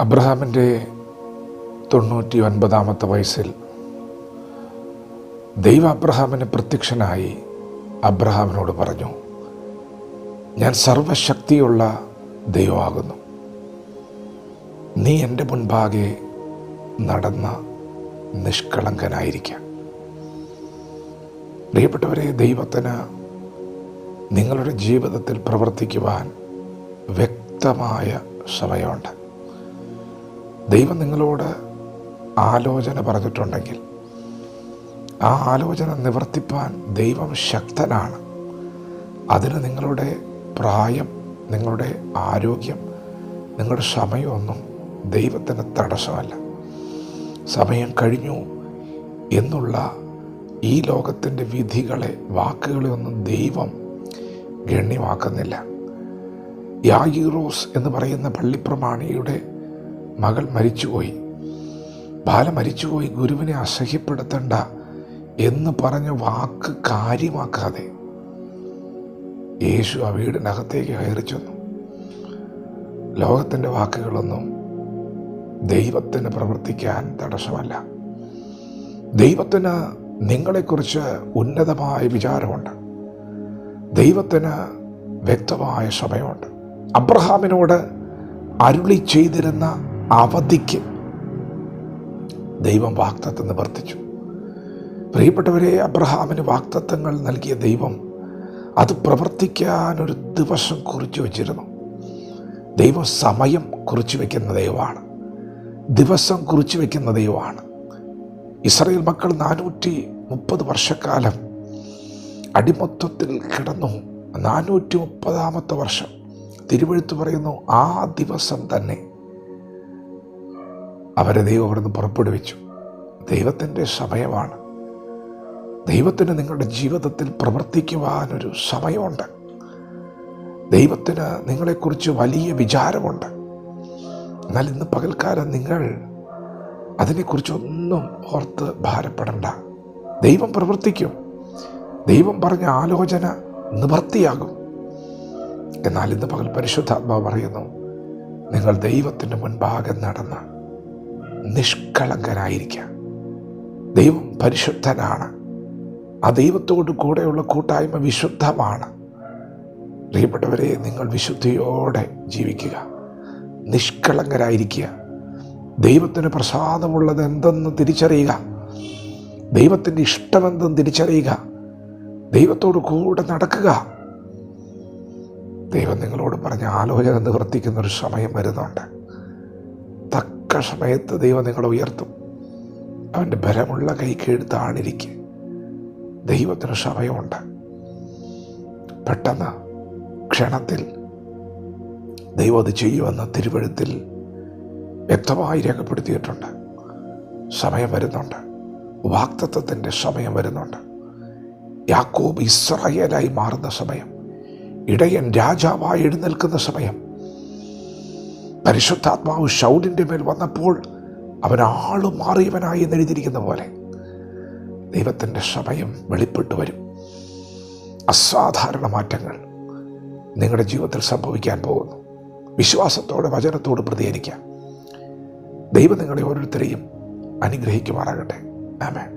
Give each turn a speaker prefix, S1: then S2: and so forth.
S1: അബ്രഹാമിൻ്റെ 99 വയസ്സിൽ ദൈവം അബ്രഹാമിന് പ്രത്യക്ഷനായി അബ്രഹാമിനോട് പറഞ്ഞു, ഞാൻ സർവശക്തിയുള്ള ദൈവമാകുന്നു, നീ എൻ്റെ മുൻപാകെ നടന്ന നിഷ്കളങ്കനായിരിക്കാം. പ്രിയപ്പെട്ടവരെ, ദൈവത്തിന് നിങ്ങളുടെ ജീവിതത്തിൽ പ്രവർത്തിക്കുവാൻ വ്യക്തമായ സമയമുണ്ട്. ദൈവം നിങ്ങളോട് ആലോചന പറഞ്ഞിട്ടുണ്ടെങ്കിൽ ആ ആലോചന നിവർത്തിപ്പാൻ ദൈവം ശക്തനാണ്. അതിന് നിങ്ങളുടെ പ്രായം, നിങ്ങളുടെ ആരോഗ്യം, നിങ്ങളുടെ സമയമൊന്നും ദൈവത്തിന് തടസ്സമല്ല. സമയം കഴിഞ്ഞു എന്നുള്ള ഈ ലോകത്തിൻ്റെ വിധികളെ, വാക്കുകളെ ഒന്നും ദൈവം ഗണ്യമാക്കുന്നില്ല. യായിറോസ് എന്ന് പറയുന്ന പള്ളിപ്രമാണിയുടെ മകൾ മരിച്ചുപോയി, ബാല മരിച്ചുപോയി, ഗുരുവിനെ അസഹ്യപ്പെടുത്തണ്ട എന്ന് പറഞ്ഞ വാക്ക് കാര്യമാക്കാതെ യേശു ആ വീടിനകത്തേക്ക് കയറി ചെന്നു. ലോകത്തിൻ്റെ വാക്കുകളൊന്നും ദൈവത്തിന് പ്രവർത്തിക്കാൻ തടസ്സമല്ല. ദൈവത്തിന് നിങ്ങളെക്കുറിച്ച് ഉന്നതമായ വിചാരമുണ്ട്. ദൈവത്തിന് വ്യക്തമായ സമയമുണ്ട്. അബ്രഹാമിനോട് അരുളി ചെയ്തിരുന്ന അവധിക്ക് ദൈവം വാഗ്ദത്തം നിവർത്തിച്ചു. പ്രിയപ്പെട്ടവരെ, അബ്രഹാമിന് വാഗ്ദത്തങ്ങൾ നൽകിയ ദൈവം അത് പ്രവർത്തിക്കാനൊരു ദിവസം കുറിച്ചു വച്ചിരുന്നു. ദൈവം സമയം കുറിച്ചു വയ്ക്കുന്ന ദൈവമാണ്, ദിവസം കുറിച്ചു വയ്ക്കുന്ന ദൈവമാണ്. ഇസ്രായേൽ മക്കൾ 430 വർഷക്കാലം അടിമത്വത്തിൽ കിടന്നു. 430 വർഷം തിരുവെഴുത്ത് പറയുന്നു, ആ ദിവസം തന്നെ അവരെ ദൈവം അവിടുന്ന് പുറപ്പെടുവിച്ചു. ദൈവത്തിൻ്റെ സമയമാണ്. ദൈവത്തിന് നിങ്ങളുടെ ജീവിതത്തിൽ പ്രവർത്തിക്കുവാനൊരു സമയമുണ്ട്. ദൈവത്തിന് നിങ്ങളെക്കുറിച്ച് വലിയ വിചാരമുണ്ട്. എന്നാൽ ഇന്ന് പകൽക്കാലം നിങ്ങൾ അതിനെക്കുറിച്ചൊന്നും ഓർത്ത് ഭാരപ്പെടണ്ട. ദൈവം പ്രവർത്തിക്കും. ദൈവം പറഞ്ഞ ആലോചന നിവർത്തിയാകും. എന്നാൽ ഇന്ന് പകൽ പരിശുദ്ധാത്മാവ് പറയുന്നു, നിങ്ങൾ ദൈവത്തിൻ്റെ മുൻപാകെ നടന്ന് നിഷ്കളങ്കനായിരിക്കുക. ദൈവം പരിശുദ്ധനാണ്. ആ ദൈവത്തോട് കൂടെയുള്ള കൂട്ടായ്മ വിശുദ്ധമാണ്. പ്രിയപ്പെട്ടവരെ, നിങ്ങൾ വിശുദ്ധിയോടെ ജീവിക്കുക, നിഷ്കളങ്കരായിരിക്കുക. ദൈവത്തിന് പ്രസാദമുള്ളത് എന്തെന്ന് തിരിച്ചറിയുക, ദൈവത്തിൻ്റെ ഇഷ്ടമെന്തെന്ന് തിരിച്ചറിയുക, ദൈവത്തോട് കൂടെ നടക്കുക. ദൈവം നിങ്ങളോട് പറഞ്ഞ ആലോചന നിവർത്തിക്കുന്നൊരു സമയം വരുന്നുണ്ട്. തക്ക സമയത്ത് ദൈവം നിങ്ങളെ ഉയർത്തും. അവൻ്റെ ബലമുള്ള കൈ കീഴ്ത്താണിരിക്കുക. ദൈവത്തിന് സമയമുണ്ട്. പെട്ടെന്ന് ക്ഷണത്തിൽ ദൈവം അത് ചെയ്യുമെന്ന് തിരുവെഴുത്തിൽ വ്യക്തമായി രേഖപ്പെടുത്തിയിട്ടുണ്ട്. സമയം വരുന്നുണ്ട്. വാഗ്ദത്തത്തിൻ്റെ സമയം വരുന്നുണ്ട്. യാക്കോബ് ഇസ്രായേലായി മാറുന്ന സമയം, ഇടയൻ രാജാവായി എഴുന്നേൽക്കുന്ന സമയം. പരിശുദ്ധാത്മാവ് ശൗലിൻ്റെ മേൽ വന്നപ്പോൾ അവൻ ആള് മാറിയവനായി എന്നെഴുതിയിരിക്കുന്ന പോലെ ദൈവത്തിൻ്റെ സമയം വെളിപ്പെട്ടു വരും. അസാധാരണ മാറ്റങ്ങൾ നിങ്ങളുടെ ജീവിതത്തിൽ സംഭവിക്കാൻ പോകുന്നു. വിശ്വാസത്തോടെ വചനത്തോട് പ്രതികരിക്കാം. ദൈവം നിങ്ങളെ ഓരോരുത്തരെയും അനുഗ്രഹിക്കുമാറാകട്ടെ. ആമേൻ.